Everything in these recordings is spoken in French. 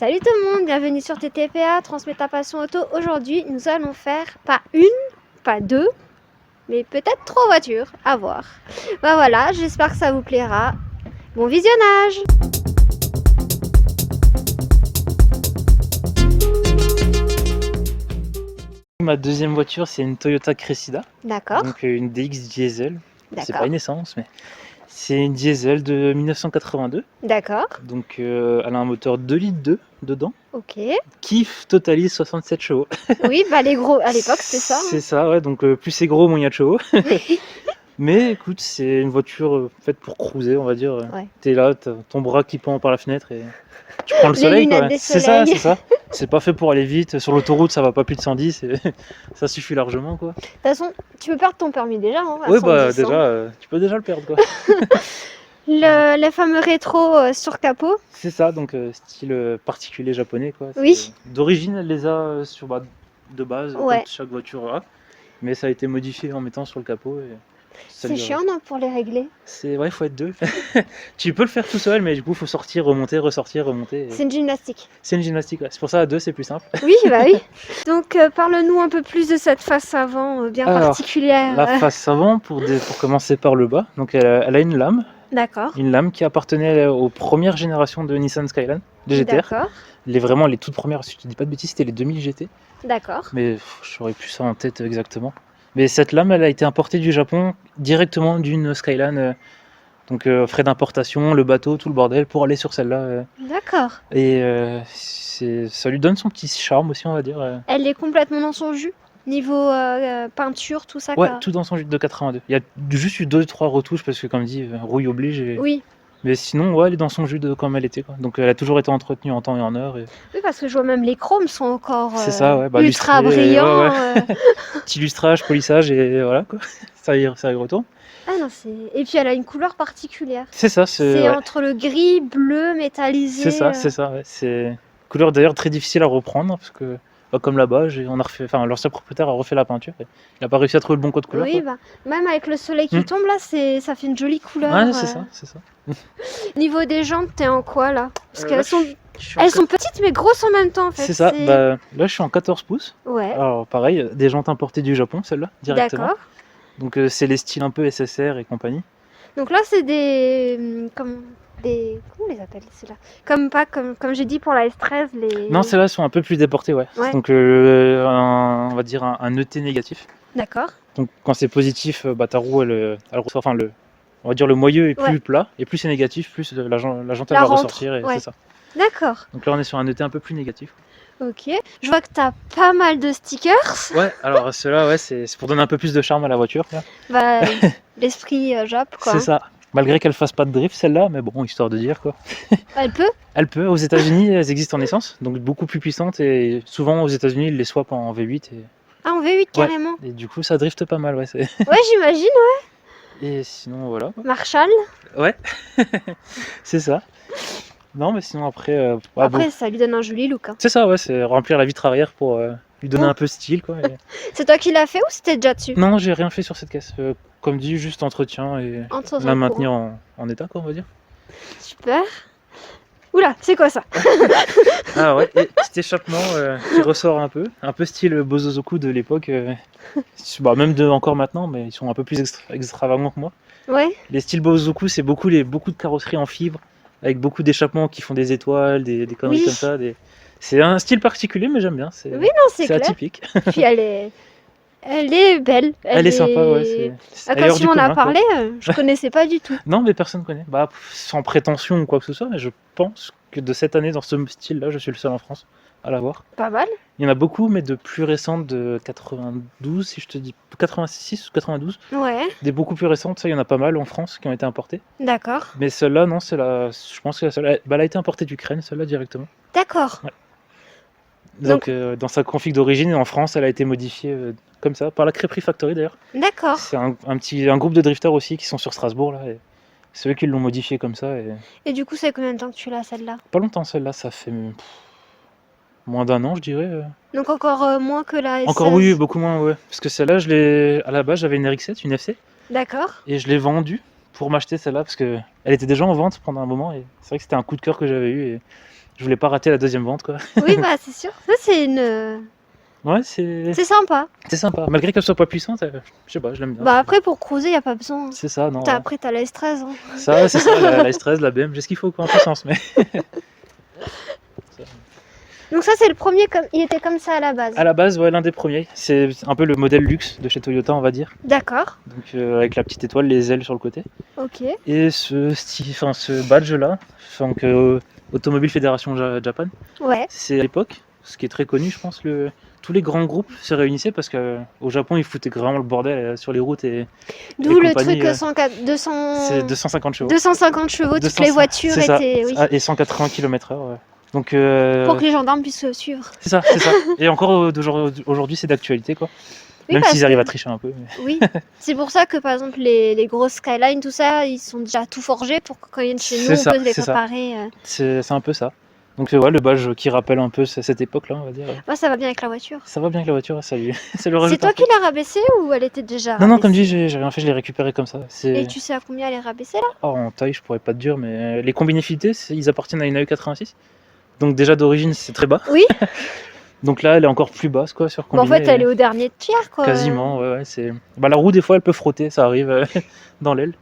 Salut tout le monde, bienvenue sur TTPA, Transmets ta passion auto. Aujourd'hui, nous allons faire pas une, pas deux, mais peut-être 3 voitures, à voir. Bah voilà, j'espère que ça vous plaira. Bon visionnage! Ma deuxième voiture, c'est une Toyota Cressida, D'accord, donc une DX diesel. C'est pas d'accord, une essence, mais c'est une diesel de 1982. d'accord, Donc elle a un moteur 2 litres 2 dedans, ok. qui totalise 67 chevaux. Oui, bah les gros, à l'époque, c'était ça. C'est ça, ouais, donc plus c'est gros, moins il y a de chevaux. Mais écoute, c'est une voiture faite pour cruiser, on va dire. Ouais. T'es là, t'as ton bras qui pend par la fenêtre et tu prends le Les soleil, lunettes quoi. des C'est ça, soleils. c'est ça. C'est pas fait pour aller vite. Sur l'autoroute, ça va pas plus de 110. Ça suffit largement, quoi. De toute façon, tu peux perdre ton permis déjà, hein, à Oui, bah 110, hein. déjà, tu peux déjà le perdre, quoi. Les fameux rétro sur capot. C'est ça, donc style particulier japonais, quoi. Oui. D'origine, elle les a de base, Ouais. comme chaque voiture a. Mais ça a été modifié en mettant sur le capot. Et ça C'est lui a- chiant, non, pour les régler. Ouais, faut être deux. Tu peux le faire tout seul, mais du coup, faut sortir, remonter, ressortir, remonter. C'est une gymnastique. C'est une gymnastique, ouais. C'est pour ça, à deux, c'est plus simple. Oui, bah oui. Donc, parle-nous un peu plus de cette face avant bien Alors, particulière. La face avant, pour commencer par le bas, donc elle a une D'accord. lame qui appartenait aux premières générations de Nissan Skyline, des GTR. D'accord. Vraiment les toutes premières, si je te dis pas de bêtises, c'était les 2000 GT. D'accord. Mais j'aurais plus ça en tête exactement. Mais cette lame, elle a été importée du Japon directement d'une Skyline. Donc frais d'importation, le bateau, tout le bordel pour aller sur celle-là. D'accord. Et ça lui donne son petit charme aussi, on va dire. Elle est complètement dans son jus. Niveau peinture, tout ça. Ouais, quoi. tout dans son jus de 82. Il y a juste eu 2-3 retouches parce que, comme dit, rouille oblige. Oui. Mais sinon, ouais, elle est dans son jus de comme elle était, quoi. Donc elle a toujours été entretenue en temps et en heure. Et... Oui, parce que je vois même les chromes sont encore C'est ça, ouais, bah, ultra lustré, brillants. ouais. Petit lustrage, polissage et voilà, quoi. Ça y retourne. Ah non, c'est. Et puis elle a une couleur particulière. C'est ça, C'est ouais. entre le gris, bleu, métallisé. C'est ça, ouais. C'est couleur d'ailleurs très difficile à reprendre parce que comme là-bas, on a refait, enfin l'ancien propriétaire a refait la peinture et il a pas réussi à trouver le bon code couleur. Oui, Quoi. bah, même avec le soleil qui tombe là, ça fait une jolie couleur. Ouais, c'est ça. Niveau des jantes, t'es en quoi là? Parce qu'elles là, sont... Elles sont petites mais grosses en même temps en fait. C'est ça, bah, là je suis en 14 pouces. Ouais. Alors pareil, des jantes importées du Japon, celle-là, directement. D'accord. Donc c'est les styles un peu SSR et compagnie. Donc là c'est des... Comment on les appelle ceux-là? Comme j'ai dit pour la S13, les... Non, celles-là sont un peu plus déportées, ouais. Donc on va dire un ET négatif. D'accord. Donc quand c'est positif, bah, ta roue elle reçoit, enfin on va dire le moyeu est plus plat, et plus c'est négatif, plus la jante elle va ressortir, et c'est ça. D'accord. Donc là on est sur un ET un peu plus négatif. Ok. Je vois que t'as pas mal de stickers. Ouais, alors ceux-là, ouais, c'est pour donner un peu plus de charme à la voiture. Là. Bah, l'esprit Jap quoi. C'est ça. Malgré qu'elle fasse pas de drift celle-là, mais bon, histoire de dire quoi. Elle peut? Elle peut. Aux États-Unis, elles existent en essence, donc beaucoup plus puissantes, et souvent aux États-Unis ils les swappent en V8. Ah, en V8 carrément. Et du coup ça drift pas mal, ouais. Ouais, j'imagine, ouais. Et sinon voilà. Marshall. Ouais. C'est ça. Non, mais sinon après. Après, ça lui donne un joli look. Hein. C'est ça, ouais, c'est remplir la vitre arrière pour lui donner un peu style, quoi. C'est toi qui l'as fait ou c'était déjà dessus? Non, j'ai rien fait sur cette caisse. Comme dit, juste entretien et la maintenir en état, quoi, on va dire. Super. Oula, c'est quoi ça? Ah ouais, et petit échappement qui ressort un peu style Bozozoku de l'époque. Bah, même encore maintenant, mais ils sont un peu plus extravagants que moi. Ouais. Les styles Bozozoku, c'est beaucoup de carrosseries en fibre, avec beaucoup d'échappements qui font des étoiles, des conneries comme ça. C'est un style particulier, mais j'aime bien. Oui, non, c'est clair. Atypique. Puis elle est belle. Elle est sympa, ouais. Quand tu m'en as parlé, je connaissais pas du tout. Non, mais personne connaît. Bah, sans prétention ou quoi que ce soit, mais je pense que de cette année, dans ce style-là, je suis le seul en France à l'avoir. Pas mal. Il y en a beaucoup, mais de plus récentes, de 92, si je te dis 86 ou 92. Ouais. Des beaucoup plus récentes, ça, il y en a pas mal en France qui ont été importées. D'accord. Mais celle-là, non, je pense que elle a été importée d'Ukraine, celle-là, directement. D'accord. Ouais. Donc dans sa config d'origine, en France, elle a été modifiée comme ça, par la Crêperie Factory d'ailleurs. D'accord. C'est un groupe de drifters aussi qui sont sur Strasbourg, là. Et c'est eux qui l'ont modifiée comme ça. Et du coup, ça fait combien de temps que tu l'as, celle-là? Pas longtemps, celle-là, ça fait moins d'un an, je dirais. Donc encore moins que la S16. Encore oui, beaucoup moins, ouais. Parce que celle-là, à la base, j'avais une RX-7, une FC. D'accord. Et je l'ai vendue pour m'acheter celle-là, parce qu'elle était déjà en vente pendant un moment. Et c'est vrai que c'était un coup de cœur que j'avais eu. Je voulais pas rater la deuxième vente, quoi. Oui, bah c'est sûr. Ça, c'est une... Ouais, c'est C'est sympa. Malgré qu'elle soit pas puissante, je sais pas, je l'aime bien. Bah après, pour cruiser, y a pas besoin. C'est ça, non. Après, t'as la S13. Hein. Ça, c'est ça, la S13, la BM, j'ai ce qu'il faut, quoi, en puissance, mais... Donc ça, c'est le premier, il était comme ça à la base. À la base, ouais, l'un des premiers. C'est un peu le modèle luxe de chez Toyota, on va dire. D'accord. Donc avec la petite étoile, les ailes sur le côté. Ok. Et ce badge-là, donc Automobile Fédération Japan, Ouais. c'est à l'époque, ce qui est très connu, je pense, tous les grands groupes se réunissaient parce qu'au Japon, ils foutaient vraiment le bordel sur les routes. D'où le compagnies, truc 200... C'est 250 chevaux. 250 chevaux, toutes les voitures c'est ça. étaient... Oui. Et 180 km/h. Ouais. Donc, Pour que les gendarmes puissent suivre. C'est ça. Et encore aujourd'hui, c'est d'actualité, quoi. Oui, Même parce s'ils arrivent à tricher un peu. Mais... Oui, c'est pour ça que par exemple les grosses Skyline, tout ça, ils sont déjà tout forgés pour que quand ils viennent chez nous, on peut les préparer. C'est un peu ça. Donc ouais, le badge qui rappelle un peu cette époque-là, on va dire. Moi, ça va bien avec la voiture. Ça va bien avec la voiture, ça lui rajoute. C'est toi qui l'as rabaissée ou elle était déjà Non, rabaissée? comme dit, j'ai rien fait, je l'ai récupéré comme ça. Et tu sais à combien elle est rabaissée là? Oh, en taille, je pourrais pas te dire, mais les combinés filetés, ils appartiennent à une AE86. Donc déjà d'origine, c'est très bas. Oui. Donc là, elle est encore plus basse, quoi, sur combiné. En fait, elle est au dernier tiers, quoi. Quasiment, ouais, c'est... Bah, la roue, des fois, elle peut frotter, ça arrive dans l'aile.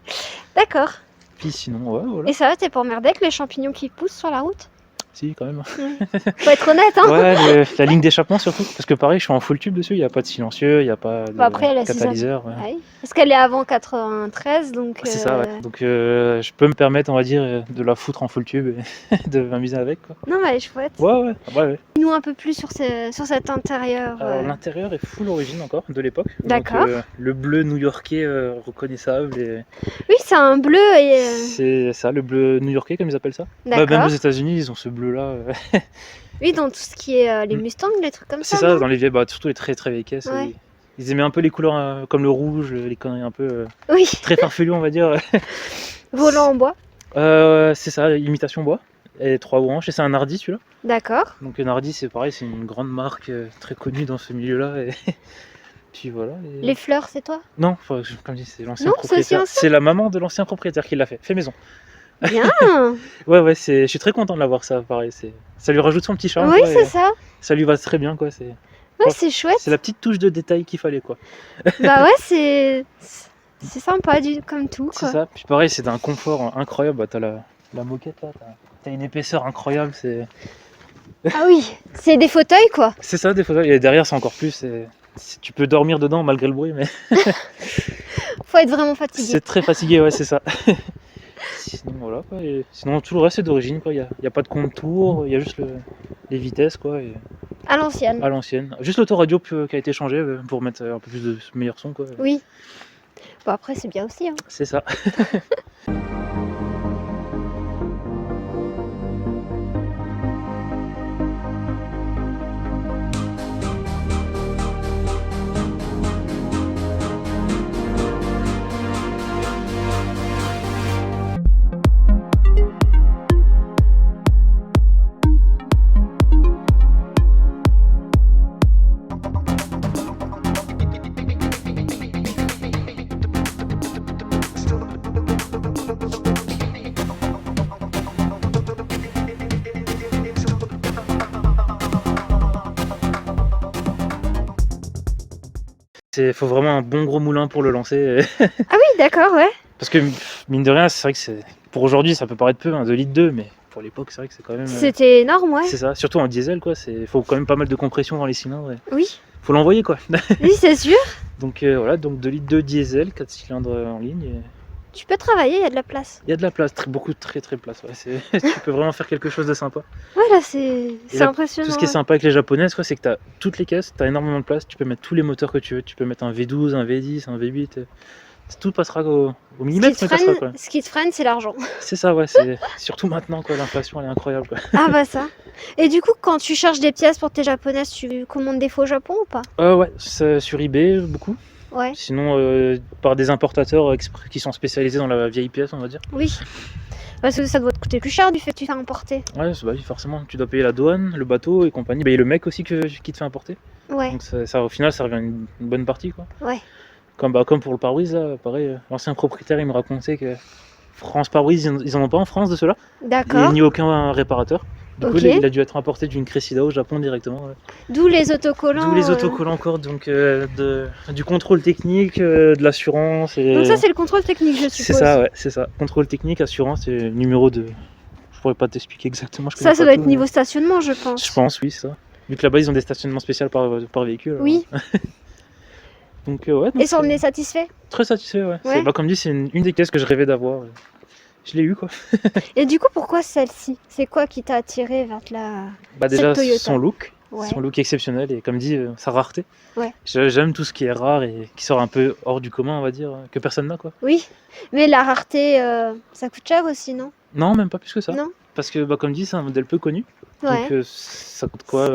D'accord. Puis sinon, ouais, voilà. Et ça va, t'es pas emmerdé avec les champignons qui poussent sur la route? Si, quand même. Faut être honnête, hein. Ouais, la ligne d'échappement surtout. Parce que pareil, je suis en full tube dessus, il n'y a pas de silencieux, il n'y a pas de Après, elle catalyseur. Ouais. Ah oui. Parce qu'elle est avant 93, donc... C'est ça, ouais. Donc je peux me permettre, on va dire, de la foutre en full tube et de m'amuser avec, quoi. Non, mais elle est chouette. Ouais. Dis-nous un peu plus sur cet intérieur. Alors l'intérieur est full origine encore, de l'époque. D'accord. Donc, le bleu new-yorkais reconnaissable. Et... Oui, c'est un bleu et... C'est ça, le bleu new-yorkais, comme ils appellent ça. D'accord. Même aux États-Unis, ils ont ce bleu-là. Oui, dans tout ce qui est les Mustangs, les trucs comme ça. C'est ça, non dans les vieilles, surtout les très très vieilles caisses. Ouais. Ils aimaient un peu les couleurs comme le rouge, les conneries un peu Oui. très farfelues, on va dire. Volant en bois. C'est ça, imitation bois. Et 3 branches, et c'est un Hardy celui-là. D'accord. Donc un Hardy, c'est pareil, c'est une grande marque très connue dans ce milieu-là. Et... Puis voilà. Les fleurs, c'est toi? Non, comme je dis, c'est l'ancien Non, propriétaire. C'est la maman de l'ancien propriétaire qui l'a fait maison. Bien. Ouais, je suis très content de l'avoir, ça, pareil. Ça lui rajoute son petit charme. Oui, quoi, c'est ça. Ça lui va très bien, quoi. Ouais, c'est chouette. C'est la petite touche de détail qu'il fallait, quoi. Bah ouais, c'est sympa comme tout, quoi. C'est ça. Puis pareil, c'est d'un confort incroyable. Bah, t'as la moquette là, t'as une épaisseur incroyable. Ah oui, c'est des fauteuils, quoi. C'est ça, des fauteuils. Et derrière, c'est encore plus. Tu peux dormir dedans malgré le bruit, mais Faut être vraiment fatigué. c'est très fatigué, ouais, c'est ça. Sinon, voilà, quoi. Et sinon, tout le reste, c'est d'origine, quoi. Il y a pas de contour, il y a juste les vitesses, quoi. Et... À l'ancienne. À l'ancienne. Juste l'autoradio qui a été changé pour mettre un peu plus de meilleur son, quoi. Oui. Bon, après, c'est bien aussi, hein. C'est ça. Il faut vraiment un bon gros moulin pour le lancer. Ah oui, d'accord, ouais. Parce que mine de rien, c'est vrai que pour aujourd'hui, ça peut paraître peu, 2 litres 2, mais pour l'époque, c'est vrai que c'est quand même. C'était énorme, ouais. C'est ça, surtout en diesel, quoi. Faut quand même pas mal de compression dans les cylindres. Oui. Faut l'envoyer, quoi. Oui, c'est sûr. Donc voilà, 2 litres 2 diesel, 4 cylindres en ligne. Et... Tu peux travailler, il y a de la place. Il y a de la place, beaucoup, très très de place. Ouais. Tu peux vraiment faire quelque chose de sympa. Voilà, c'est impressionnant. Tout ce qui est sympa avec les japonaises, c'est que tu as toutes les caisses, tu as énormément de place, tu peux mettre tous les moteurs que tu veux. Tu peux mettre un V12, un V10, un V8. Tout passera au millimètre. Ce qui te freine, c'est l'argent. C'est ça, ouais. C'est surtout maintenant, quoi. L'inflation, elle est incroyable, quoi. Ah bah ça. Et du coup, quand tu cherches des pièces pour tes japonaises, tu commandes des faux Japon ou pas? Ouais, sur eBay, beaucoup. Ouais. Sinon, par des importateurs qui sont spécialisés dans la vieille pièce, on va dire. Oui. Parce que ça doit te coûter plus cher du fait que tu fais importer. Ouais, bah oui, forcément. Tu dois payer la douane, le bateau et compagnie. Et le mec aussi qui te fait importer. Ouais. Donc ça, au final, ça revient une bonne partie, quoi. Ouais. Comme pour le pare-brise, là, pareil, l'ancien propriétaire, il me racontait que France Pare-brise, ils en ont pas en France de cela. D'accord. Ni aucun réparateur. Du coup, Ok. il a dû être importé d'une Cressida au Japon directement. Ouais. D'où les autocollants. D'où les autocollants encore, donc du contrôle technique, de l'assurance. Donc ça, c'est le contrôle technique, je suppose. C'est ça, ouais, c'est ça. Contrôle technique, assurance et numéro de. Je pourrais pas t'expliquer exactement. Je Ça connais pas doit tout, être niveau mais stationnement, je pense. je pense, oui, ça. Vu que là-bas, ils ont des stationnements spéciaux par véhicule. alors. Oui. Donc, ouais. Donc Et ça, on est satisfait. très satisfait, ouais. Ouais. Comme dit, c'est une des caisses que je rêvais d'avoir. Je l'ai eu, quoi. Et du coup, pourquoi celle-ci? C'est quoi qui t'a attiré vers la... Bah, déjà, Toyota. son look. Ouais. Son look exceptionnel et comme dit, sa rareté. Ouais. J'aime tout ce qui est rare et qui sort un peu hors du commun, on va dire, que personne n'a, quoi. Oui, mais la rareté, ça coûte cher aussi, non? Non, même pas plus que ça. Non. Parce que, comme dit, c'est un modèle peu connu. Ouais. Donc, ça coûte quoi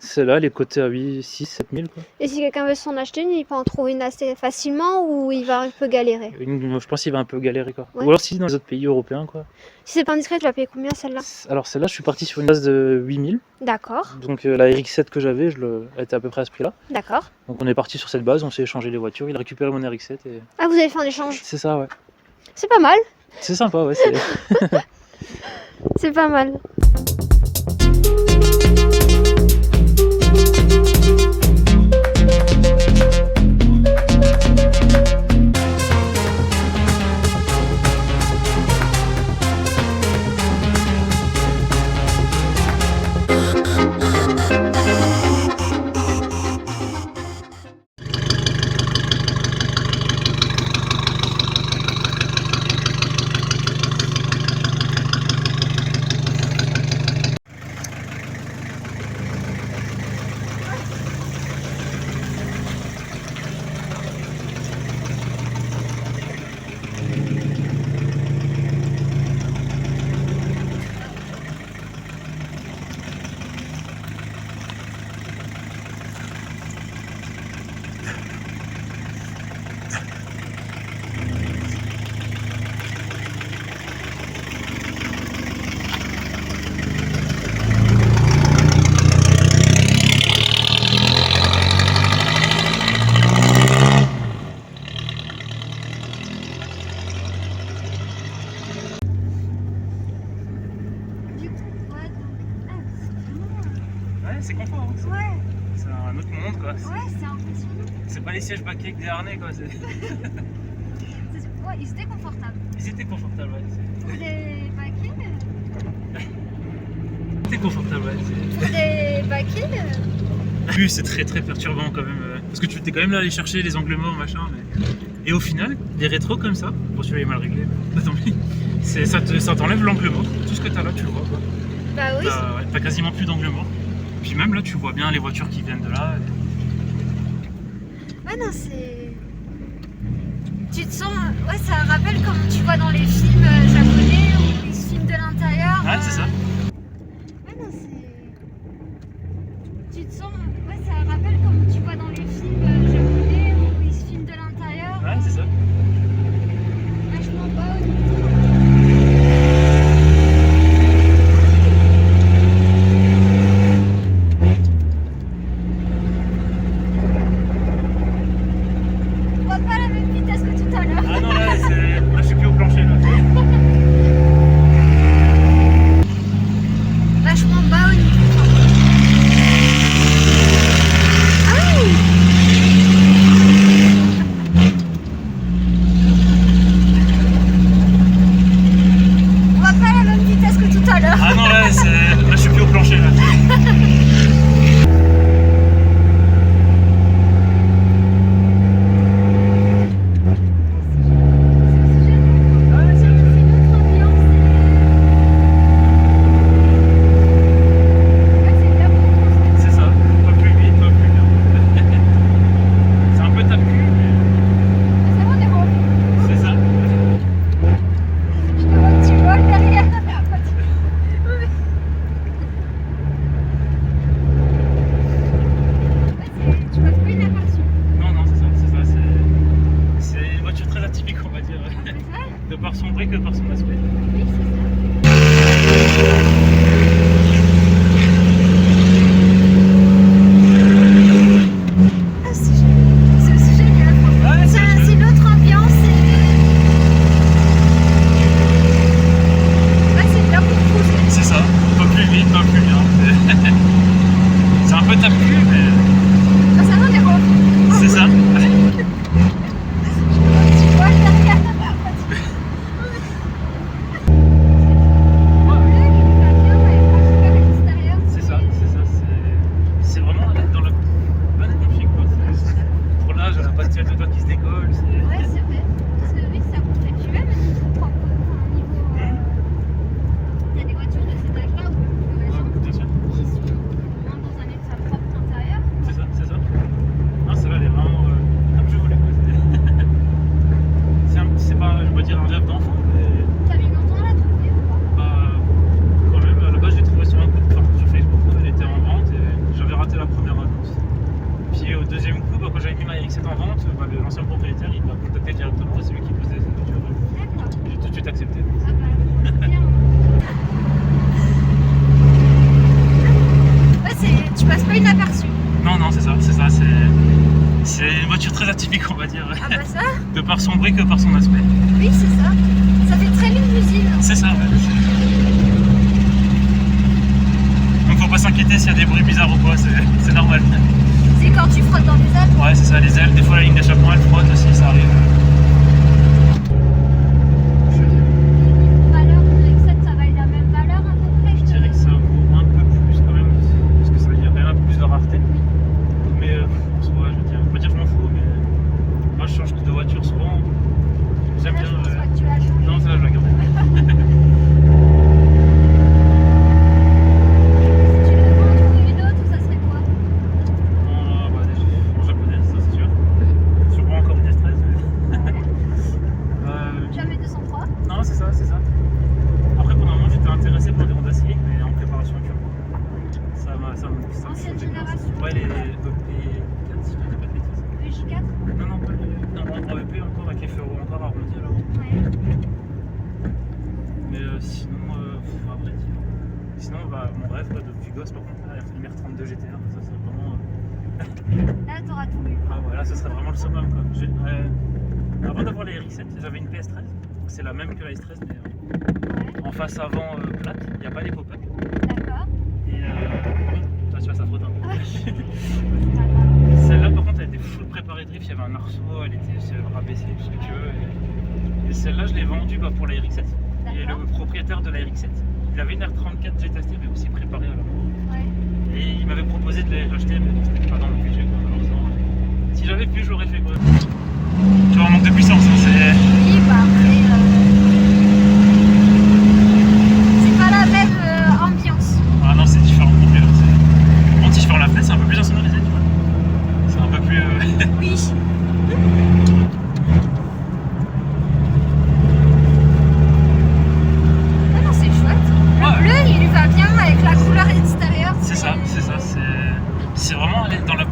celle-là, elle est cotée à 8, 6, 7 000, quoi. Et si quelqu'un veut s'en acheter une, il peut en trouver une assez facilement ou il va un peu galérer? Je pense qu'il va un peu galérer, quoi. Ouais. Ou alors si dans les autres pays européens, quoi. Si c'est pas indiscret, tu vas payer combien celle-là? Alors celle-là, je suis parti sur une base de 8 000. D'accord, Donc la RX-7 que j'avais, elle était à peu près à ce prix-là. d'accord. Donc on est parti sur cette base, on s'est échangé les voitures, il a récupéré mon RX-7 et... Ah, vous avez fait un échange? C'est ça, ouais. C'est pas mal, C'est sympa, ouais. c'est pas mal. c'est confort, hein. Ouais, C'est un autre monde, quoi. ouais, c'est impressionnant. C'est pas les sièges baquets avec des harnais, quoi. Ouais, ils étaient confortables. Ils étaient confortables, ouais. Pour des baquets, C'était confortable, ouais. Plus c'est très très perturbant quand même. Parce que tu t'es quand même là aller chercher les angles morts, machin. Et au final, des rétros comme ça, bon celui-là est mal réglé, mais tant pis. Ça t'enlève l'angle mort. Tout ce que t'as là, tu le vois, quoi. Bah oui. T'as quasiment plus d'angle mort. Puis même là, tu vois bien les voitures qui viennent de là. Ouais, non, c'est... Tu te sens... Ouais, ça rappelle comme tu vois dans les films japonais où ils se filment de l'intérieur. Ouais, c'est ça. Ouais, non, c'est... Tu te sens... Ouais, ça rappelle comme tu vois dans les films japonais où ils se filment de l'intérieur. Ouais, c'est ça. Vachement bas. On voit pas la même vitesse que tout à l'heure. Ah non, là, je suis plus au plancher, là. Vachement bas au niveau. Ah oui. On voit pas la même vitesse que tout à l'heure. Ah non, là, je suis plus au plancher, là. C'est ça, pas plus vite, pas plus bien. C'est un peu tape-cul, mais c'est ça. Non, non, c'est ça. C'est une voiture très atypique, on va dire. De par son brick, de par son aspect. Ouais, C'est une autre ambiance. Ouais, c'est bien pour cruiser. c'est ça, pas plus vite, pas plus tape plus, mais Ah, ça va, les robes. c'est ça. Tu vois, derrière. C'est ça, c'est vraiment dans la bonne config quoi. Pour l'âge, elle a pas de ciel de toit qui se décolle. Ouais, c'est vrai. Parce que oui, ça pourrait tuer même niveau propre. Enfin, niveau. T'as des voitures de cet âge-là ou même plus récentes Bien sûr. qui sont moins dans un état propre intérieur. C'est ça, c'est ça. Non, celle-là, elle est vraiment comme je voulais. Quoi. C'est pas, je vais dire, un rêve d'enfant, mais T'as mis longtemps à la trouver ou pas? quand même, à la base, je l'ai trouvée sur un coup de cœur sur Facebook. Elle était en vente et j'avais raté la première annonce. Puis au deuxième coup, quand j'avais mis ma RX-7 en vente, l'ancien propriétaire, il m'a contacté directement, c'est lui qui posait cette voiture. D'accord. J'ai tout de suite accepté. Ah bah, bien. Ouais, tu passes pas inaperçu. Non, c'est ça. C'est une voiture très atypique, on va dire. Ah bah ça, De par son bruit que par son aspect. oui, c'est ça. Ça fait très limousine. C'est ça, ouais. Donc faut pas s'inquiéter s'il y a des bruits bizarres ou quoi, c'est normal. C'est quand tu frottes dans les ailes. Ouais, c'est ça, les ailes, des fois la ligne d'échappement elle frotte aussi, ça arrive. Valeur, avec 7, ça va être la même valeur à peu près. Je dirais que ça vaut un peu plus quand même, parce que ça veut dire quand même un peu plus de rareté. Mais en soi, je veux dire, je m'en fous, mais moi je change de voiture souvent. J'aime Là, bien. je pense pas que tu l'as changé. Non, ça je la garde. Si tu devais en trouver une autre, ça serait quoi? En japonais, ça c'est sûr. Sûrement encore une S13. Jamais 203. Non, c'est ça. Après, pendant un moment, j'étais intéressé par des Honda Civic, mais en préparation turbo. Ça me Ancienne faisait bien. génération. Ouais, les EP4, si je ne dis pas de bêtises. EJ4. Non, pas les. Non, en EP encore avec les feux encore arrondis alors. Ouais. Mais sinon, à vrai dire. Sinon, mon rêve depuis gosse, par contre, une R32 GTR, ça serait vraiment. Là, t'auras tout vu. Ah ouais, là, ce serait vraiment le summum quoi. Avant d'avoir la RX-7, j'avais une PS13. C'est la même que la S13, mais Ouais. en face avant plate, il n'y a pas les pop-up. D'accord. Et tu vois, ça frotte un peu. C'est pas grave. Celle-là, par contre, elle était full préparée drift. Il y avait un arceau, elle était rabaissée, tout ce que tu veux. Et celle-là, je l'ai vendue pour la RX-7. Et D'accord. le propriétaire de la RX-7, il avait une R34 GTST, mais aussi préparée à la main. Ouais. Et il m'avait proposé de l'acheter, mais c'était pas dans le budget, quoi, malheureusement. Si j'avais pu, j'aurais fait quoi. Tu vois, un manque de puissance, hein, c'est. Oui, bah après, c'est pas la même ambiance. Ah non, c'est différent non plus. Là. Bon, si je ferme la fenêtre, c'est un peu plus insonorisé, tu vois. C'est un peu plus. Oui. Ah non, c'est chouette. Le Ouais. bleu, il lui va bien avec la couleur extérieure. C'est ça. C'est vraiment aller dans la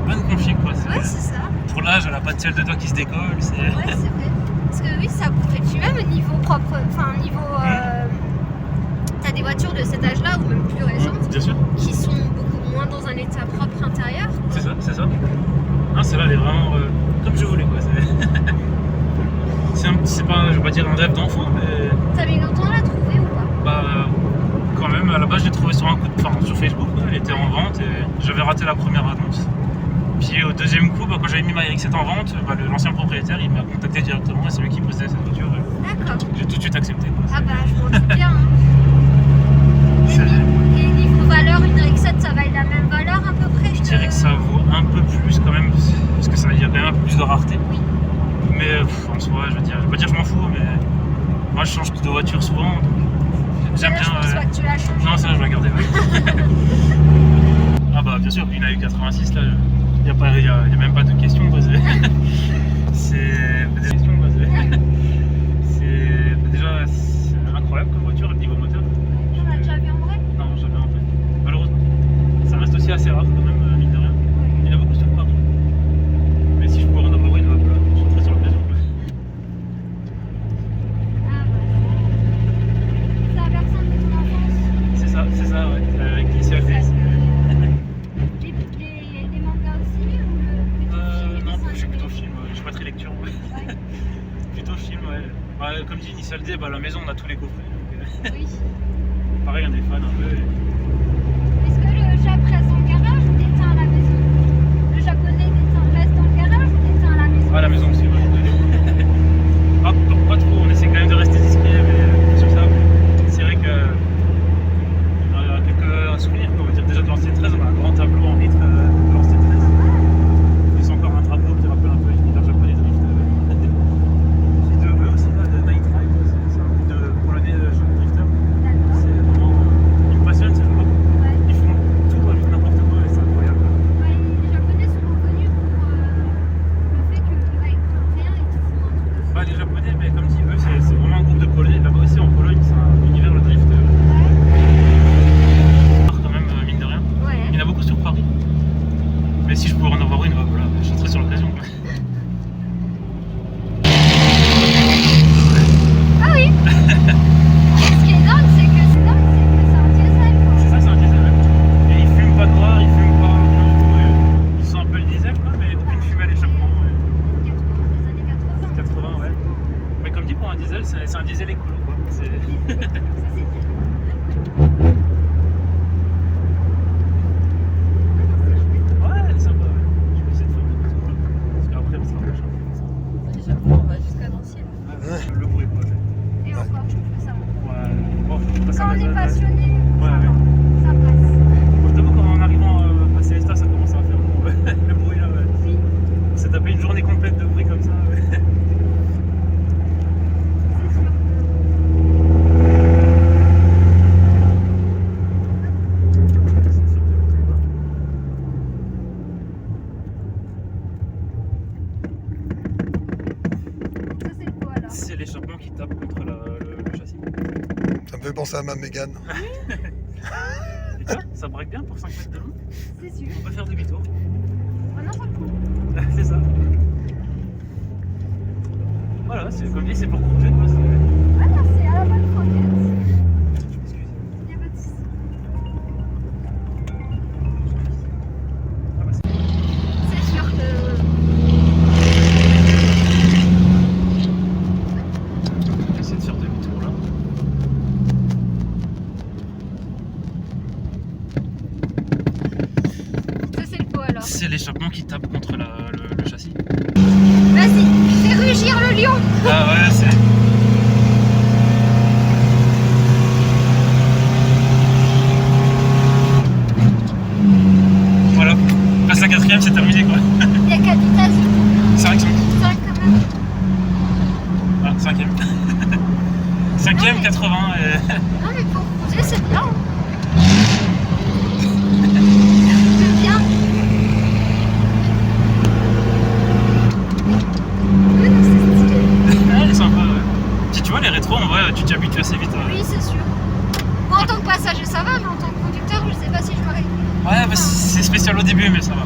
bonne config, quoi. Ouais, c'est ça. Pour l'âge, elle a pas de ciel de toit qui se décolle. Ouais, c'est vrai. Parce que oui, ça pourrait tuer même au niveau propre. Enfin, au niveau. T'as des voitures de cet âge-là ou même plus récentes Bien sûr. qui sont beaucoup moins dans un état propre intérieur. C'est ça. Non, celle-là, elle est vraiment comme je voulais, quoi. C'est pas, je vais pas dire un rêve d'enfant, mais T'as mis longtemps à la trouver ou pas? quand même, à la base, je l'ai trouvée sur un coup de. Enfin, sur Facebook, quoi. Elle était en vente et j'avais raté la première annonce. Puis au deuxième coup, quand j'avais mis ma RX-7 en vente, l'ancien propriétaire, il m'a contacté directement et c'est lui qui possédait cette voiture. D'accord. J'ai tout de suite accepté, quoi. Ah bah, je m'en doute bien. Hein. C'est- Et niveau valeur, une RX-7, ça va être la même valeur à peu près? Je dirais que ça vaut un peu plus quand même, parce que ça veut dire quand même un peu plus de rareté. Oui. Mais en soi, je vais pas dire je m'en fous, mais moi je change de voiture souvent. Donc j'aime Là, bien. je pense pas que tu l'as changé. Non, ça je vais la garder. Ouais. Ah bah bien sûr, il a eu 86 là. Il n'y a même pas de questions. Quoi. C'est des questions. Quoi. C'est déjà c'est incroyable comme voiture, le niveau moteur. On a déjà vu en vrai? Non, jamais en fait. Malheureusement. Ça reste aussi assez rare quand même, mine de rien. Il y en a beaucoup sur Paris. Mais si je pouvais en avoir une, je serais sur le plaisir. Ah bah. C'est la personne de ton enfance. C'est ça, ouais. Avec les CAD. Les mangas aussi ou plutôt film et Non, dessin je suis animé? plutôt film. Je suis pas très lecture. Ouais. Ouais. Plutôt film, ouais. Comme dit Initial D, à la maison on a tous les coffrets. Donc, Oui. pareil, on est fan un peu. Est-ce que le Jap reste en garage ou des mais si je pouvais en avoir une, bah voilà, je sauterais sur l'occasion. Quoi. Ah oui. Ce qui est dingue, c'est que c'est un diesel. Quoi. C'est ça, c'est un diesel. Ouais. Et il fume pas noir, il fume pas blanc. Ils sont un peu le diesel, quoi, mais aucune fumée à l'échappement. Ouais. 80, ouais. Mais comme dit, pour un diesel, c'est un diesel écolo. Quoi. Ouais, elle est sympa. Ouais. Je vais essayer de faire le tour. Parce qu'après, on sera pas cher. On va jusqu'à Nancy. Ouais, le bruit, quoi. Et encore, je trouve ça. Ouais. Bon, faut passer Quand à on est la- passionné, Ouais, ouais. ça passe. Bon, je t'avoue qu'en arrivant à Célestat, ça commence à faire bon, le bruit là. Ouais. Oui, On s'est tapé une journée complète de bruit comme ça. Ouais. c'est sûr. Ça, c'est quoi là? C'est l'échappement qui tape contre le châssis. Ça me fait penser à ma Mégane. Et tu vois, ça braque bien pour 5 mètres de long. C'est sûr. On peut faire demi-tour. Maintenant, ça court. C'est ça. Voilà, c'est comme dit, c'est pour cruiser quoi. Ah non, c'est à la bonne croquette. Excuse. Il y a pas de souci. Ah bah c'est C'est sûr que. on va essayer de faire demi-tour là. Ça, c'est le pot alors. C'est l'échappement qui tape contre le châssis. Vas-y, fais rugir le lion. Ah ouais, c'est. Voilà. Passe la quatrième, c'est terminé quoi. Il y a 4 vitesses. 5, 5. 5 quand même. Ah, cinquième. Cinquième, 80. Non, mais pour cruiser, c'est bien. C'est bien. Oui, non, c'est stylé. Elle est sympa, ouais. Puis tu vois, les rétros, en vrai, tu t'y habitues assez vite. Oui, c'est sûr. Moi, en tant que passager, ça va, mais en tant que conducteur, je sais pas si je m'arrête. Ouais, bah, c'est spécial au début, mais ça va.